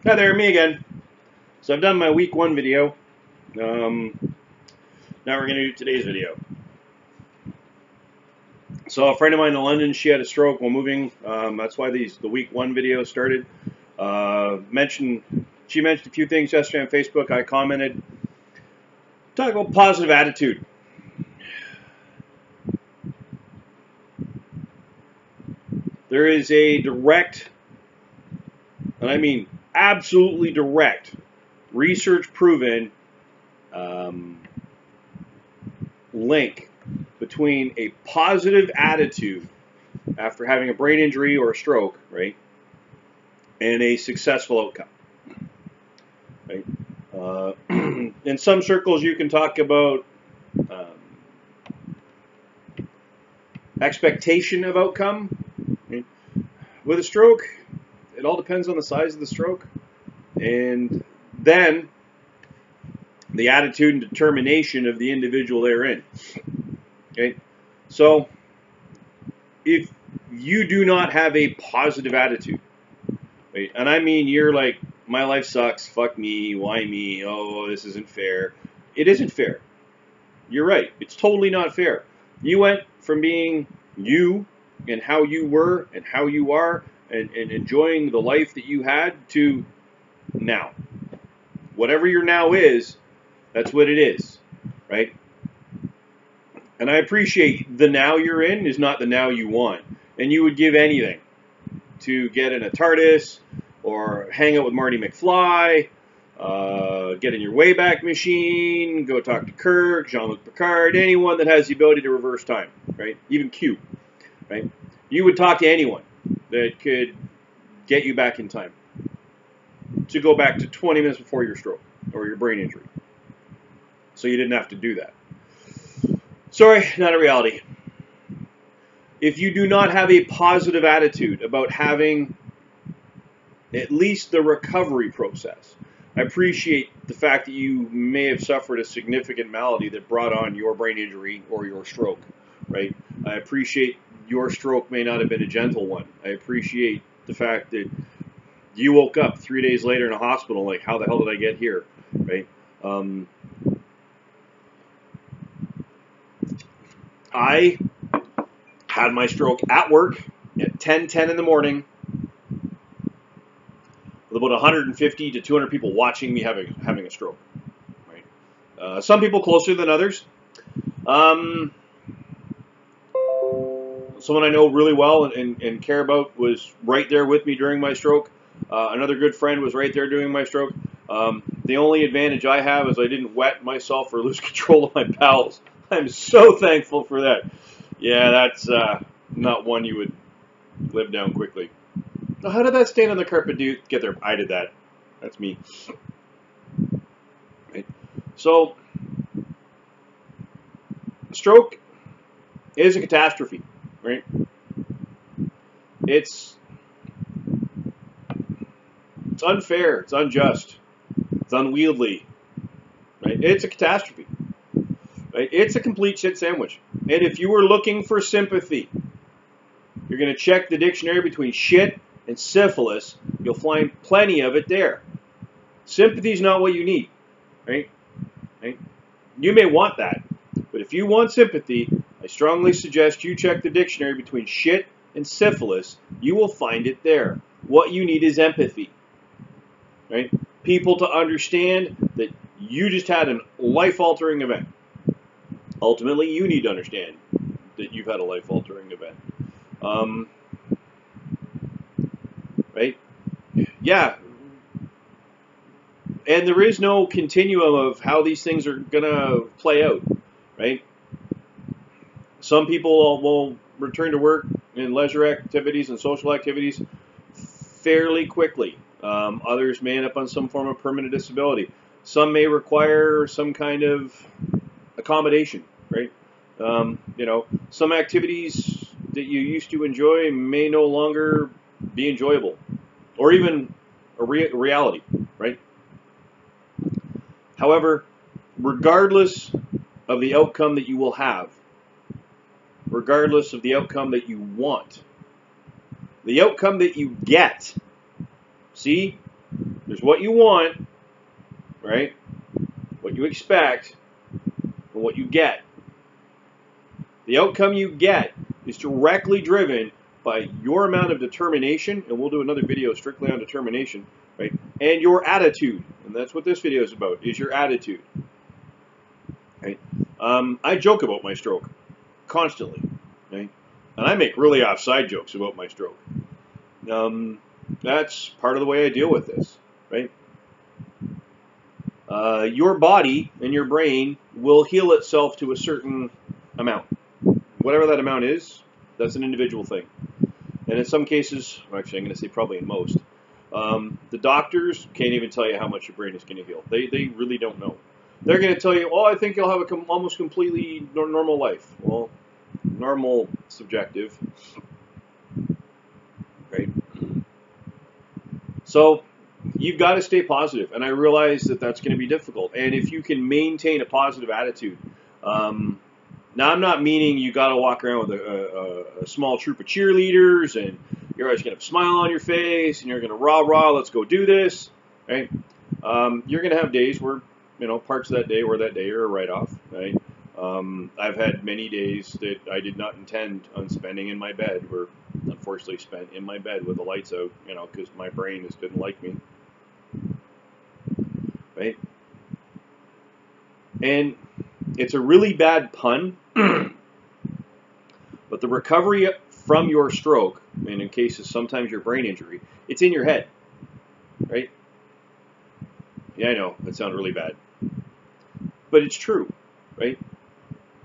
Hi there, me again. So I've done my week 1 video. Now we're going to do today's video. So a friend of mine in London, she had a stroke while moving. That's why the week 1 video started. She mentioned a few things yesterday on Facebook. I commented. Talk about positive attitude. There is a direct, and I mean absolutely direct, research proven link between a positive attitude after having a brain injury or a stroke, right, and a successful outcome. Right? In some circles, you can talk about expectation of outcome. Right? With a stroke, it all depends on the size of the stroke, and then the attitude and determination of the individual therein. Okay, so if you do not have a positive attitude, right, and I mean you're like, my life sucks, fuck me, why me, oh, this isn't fair. It isn't fair. You're right. It's totally not fair. You went from being you and how you were and how you are and enjoying the life that you had to now. Whatever your now is, that's what it is, right? And I appreciate the now you're in is not the now you want. And you would give anything to get in a TARDIS or hang out with Marty McFly, get in your Wayback Machine, go talk to Kirk, Jean-Luc Picard, anyone that has the ability to reverse time, right? Even Q, right? You would talk to anyone that could get you back in time to go back to 20 minutes before your stroke or your brain injury. So you didn't have to do that. Sorry, not a reality. If you do not have a positive attitude about having at least the recovery process, I appreciate the fact that you may have suffered a significant malady that brought on your brain injury or your stroke, right? I appreciate your stroke may not have been a gentle one. I appreciate the fact that you woke up 3 days later in a hospital like, how the hell did I get here, right? I had my stroke at work at 10:10 in the morning with about 150 to 200 people watching me having a stroke. Right? Some people closer than others. Someone I know really well and care about was right there with me during my stroke. Another good friend was right there during my stroke. The only advantage I have is I didn't wet myself or lose control of my bowels. I'm so thankful for that. Yeah, that's not one you would live down quickly. Now, how did that stain on the carpet get there? I did that. That's me. Right. So, stroke is a catastrophe, right? It's unfair. It's unjust. It's unwieldy. Right? It's a catastrophe. Right? It's a complete shit sandwich. And if you were looking for sympathy, you're going to check the dictionary between shit and syphilis. You'll find plenty of it there. Sympathy is not what you need. Right? Right? You may want that. But if you want sympathy, I strongly suggest you check the dictionary between shit and syphilis. You will find it there. What you need is empathy. Right? People to understand that you just had a life-altering event. Ultimately, you need to understand that you've had a life-altering event. Right? Yeah. And there is no continuum of how these things are going to play out. Right? Some people will return to work and leisure activities and social activities fairly quickly. Others may end up on some form of permanent disability. Some may require some kind of accommodation, right? You know, some activities that you used to enjoy may no longer be enjoyable, or even a reality, right? However, regardless of the outcome that you will have, regardless of the outcome that you want, the outcome that you get, see, There's what you want, right? What you expect, and what you get. The outcome you get is directly driven by your amount of determination, and we'll do another video strictly on determination, right? And your attitude, and that's what this video is about, is your attitude, right? I joke about my stroke constantly, right? And I make really offside jokes about my stroke. That's part of the way I deal with this, right? Your body and your brain will heal itself to a certain amount. Whatever that amount is, that's an individual thing. And in some cases, actually I'm going to say probably in most, the doctors can't even tell you how much your brain is going to heal. They really don't know. They're going to tell you, oh, I think you'll have a almost completely normal life. Well, normal, subjective, right? So you've got to stay positive, and I realize that that's going to be difficult. And if you can maintain a positive attitude, now I'm not meaning you got to walk around with a small troop of cheerleaders and you're always going to have a smile on your face and you're going to rah, let's go do this, right? You're going to have days where, you know, parts of that day or that day are a write-off, right? I've had many days that I did not intend on spending in my bed, were unfortunately spent in my bed with the lights out, you know, because my brain just didn't like me, right? And it's a really bad pun, but the recovery from your stroke, and in cases sometimes your brain injury, it's in your head, right? Yeah, I know, that sounds really bad, but it's true, right?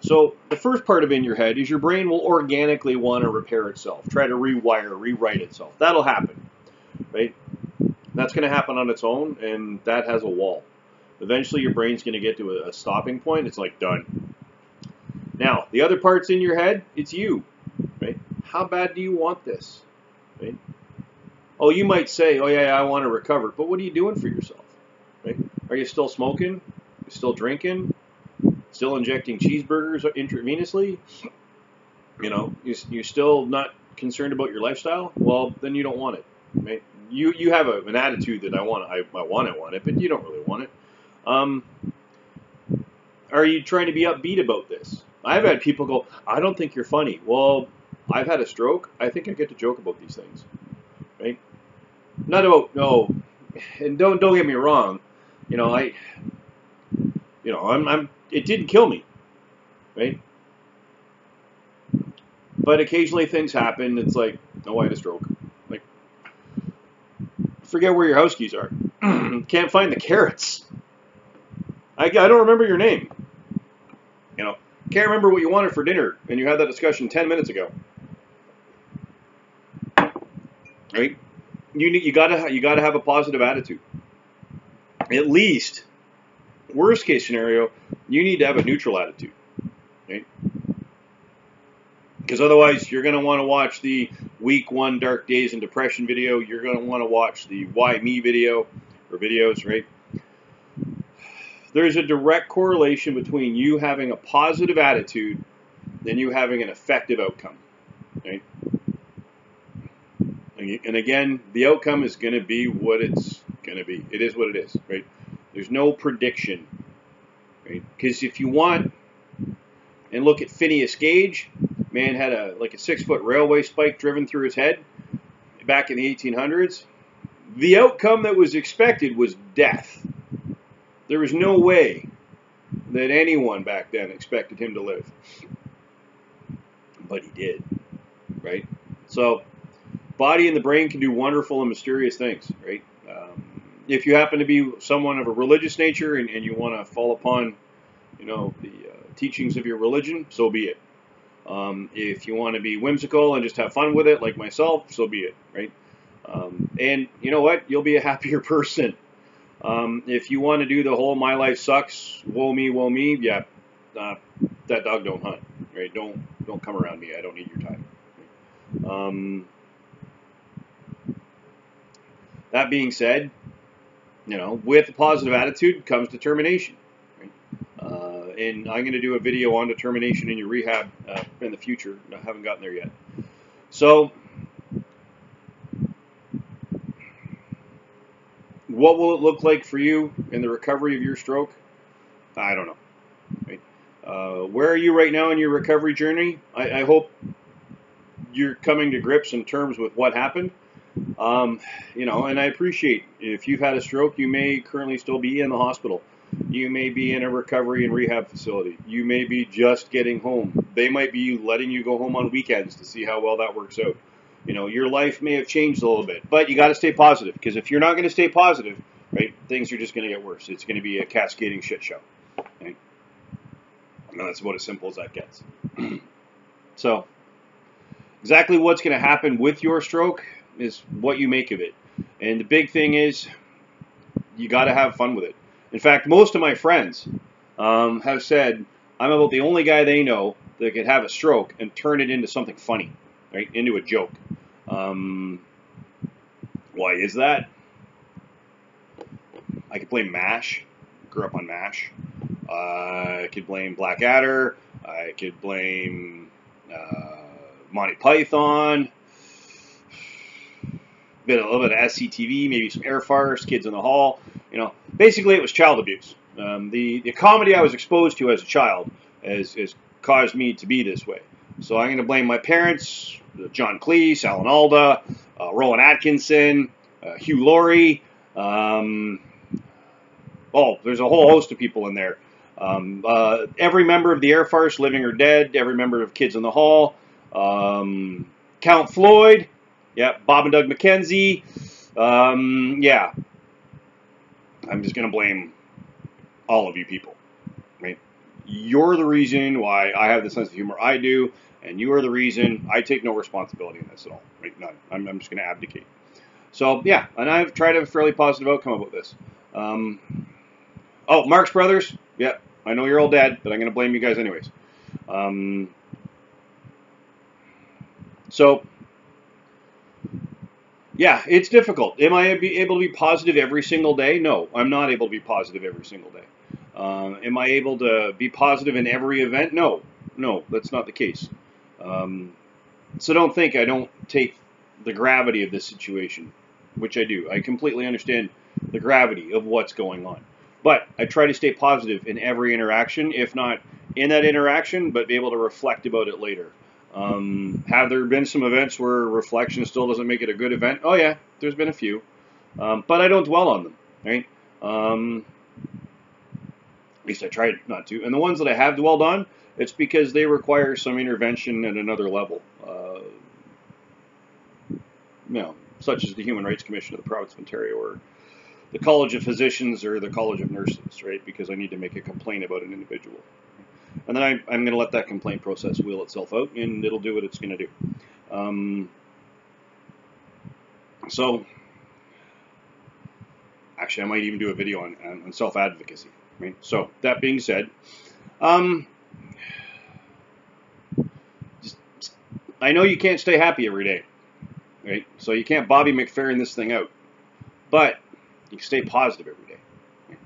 So the first part of in your head is your brain will organically want to repair itself, try to rewrite itself. That'll happen, right? That's going to happen on its own, and that has a wall. Eventually your brain's going to get to a stopping point. It's like, done. Now, the other parts in your head, it's you, right? How bad do you want this, right? Oh, you might say, oh yeah, I want to recover, but what are you doing for yourself, right? Are you still smoking? You still drinking? Still injecting cheeseburgers intravenously? You know, you're still not concerned about your lifestyle? Well, then you don't want it, right? You have an attitude that I want it, but you don't really want it. Are you trying to be upbeat about this? I've had people go, I don't think you're funny. Well, I've had a stroke. I think I get to joke about these things, right? Not about, no, and don't get me wrong. You know, it didn't kill me, right? But occasionally things happen. It's like, oh, I had a stroke. Like, forget where your house keys are. Can't find the carrots. I don't remember your name. You know, can't remember what you wanted for dinner, and you had that discussion 10 minutes ago. Right? You gotta have a positive attitude. At least, worst case scenario, you need to have a neutral attitude. Right? Because otherwise, you're going to want to watch the week 1 Dark Days and Depression video. You're going to want to watch the Why Me video, or videos, right? There's a direct correlation between you having a positive attitude and you having an effective outcome, right? And again, the outcome is going to be what it's going to be. It is what it is, right? There's no prediction, right? Because if you want, and look at Phineas Gage, man had a 6-foot railway spike driven through his head back in the 1800s. The outcome that was expected was death. There was no way that anyone back then expected him to live. But he did, right? So, body and the brain can do wonderful and mysterious things, right? If you happen to be someone of a religious nature and you want to fall upon, you know, the teachings of your religion, so be it. If you want to be whimsical and just have fun with it, like myself, so be it, right? And you know what? You'll be a happier person. If you want to do the whole "my life sucks," woe me, yeah, that dog don't hunt, right? Don't come around me. I don't need your time. That being said, you know, with a positive attitude comes determination. Right? And I'm going to do a video on determination in your rehab in the future. I haven't gotten there yet. So What will it look like for you in the recovery of your stroke? I don't know. Right? Where are you right now in your recovery journey? I hope you're coming to grips and terms with what happened. You know, and I appreciate if you've had a stroke, you may currently still be in the hospital. You may be in a recovery and rehab facility. You may be just getting home. They might be letting you go home on weekends to see how well that works out. You know, your life may have changed a little bit, but you got to stay positive, because if you're not going to stay positive, right, things are just going to get worse. It's going to be a cascading shit show. Right? And that's about as simple as that gets. So, exactly what's going to happen with your stroke is what you make of it. And the big thing is, you got to have fun with it. In fact, most of my friends have said I'm about the only guy they know that could have a stroke and turn it into something funny, right? Into a joke. Why is that? I could blame MASH. Grew up on MASH. I could blame Blackadder. I could blame Monty Python. A little bit of SCTV, maybe some air farce, Kids in the Hall. You know, basically it was child abuse. The comedy I was exposed to as a child has caused me to be this way. So I'm going to blame my parents, John Cleese, Alan Alda, Rowan Atkinson, Hugh Laurie. Oh, there's a whole host of people in there. Every member of the Air Farce, living or dead. Every member of Kids in the Hall. Count Floyd. Yeah, Bob and Doug McKenzie. Yeah. I'm just going to blame all of you people. Right? You're the reason why I have the sense of humor I do, and you are the reason I take no responsibility in this at all. Right? None. I'm just going to abdicate. So, yeah, and I've tried a fairly positive outcome about this. Oh, Marx Brothers. Yeah, I know you're all dead, but I'm going to blame you guys anyways. So, yeah, it's difficult. Am I able to be positive every single day? No, I'm not able to be positive every single day. Am I able to be positive in every event? No, that's not the case. So don't think I don't take the gravity of this situation, which I do. I completely understand the gravity of what's going on. But I try to stay positive in every interaction, if not in that interaction, but be able to reflect about it later. Have there been some events where reflection still doesn't make it a good event? Oh yeah, there's been a few. But I don't dwell on them, right? At least I tried not to. And the ones that I have dwelled on, it's because they require some intervention at another level. You know, such as the Human Rights Commission of the Province of Ontario, or the College of Physicians, or the College of Nurses, right? Because I need to make a complaint about an individual. And then I'm going to let that complaint process wheel itself out, and it'll do what it's going to do. So, actually, I might even do a video on self-advocacy. Right? So, that being said, I know you can't stay happy every day, right? So you can't Bobby McFerrin this thing out, but you can stay positive every day. Right?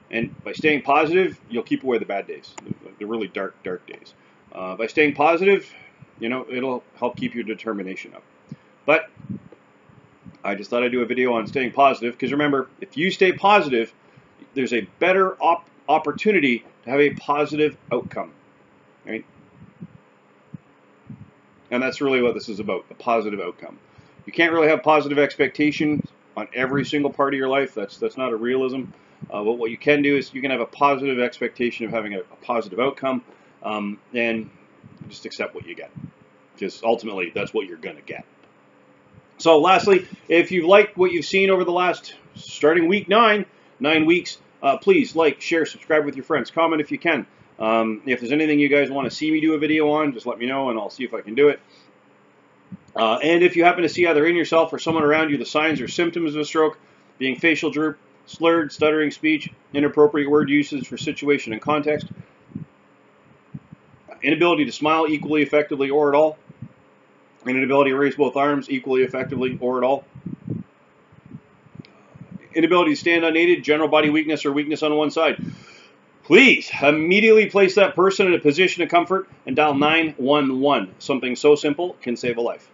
And by staying positive, you'll keep away the bad days, the really dark days. By staying positive, you know, it'll help keep your determination up. But I just thought I'd do a video on staying positive, because remember, if you stay positive, there's a better opportunity to have a positive outcome, right? And that's really what this is about, the positive outcome. You can't really have positive expectations on every single part of your life. That's not a realism. But what you can do is you can have a positive expectation of having a positive outcome, and just accept what you get. Because ultimately, that's what you're going to get. So lastly, if you've liked what you've seen over the last, starting week 9 weeks, please like, share, subscribe with your friends. Comment if you can. If there's anything you guys want to see me do a video on, just let me know and I'll see if I can do it. And if you happen to see either in yourself or someone around you the signs or symptoms of a stroke, being facial droop, slurred, stuttering speech, inappropriate word usage for situation and context, inability to smile equally effectively or at all, inability to raise both arms equally effectively or at all, inability to stand unaided, general body weakness or weakness on one side, please immediately place that person in a position of comfort and dial 911. Something so simple can save a life.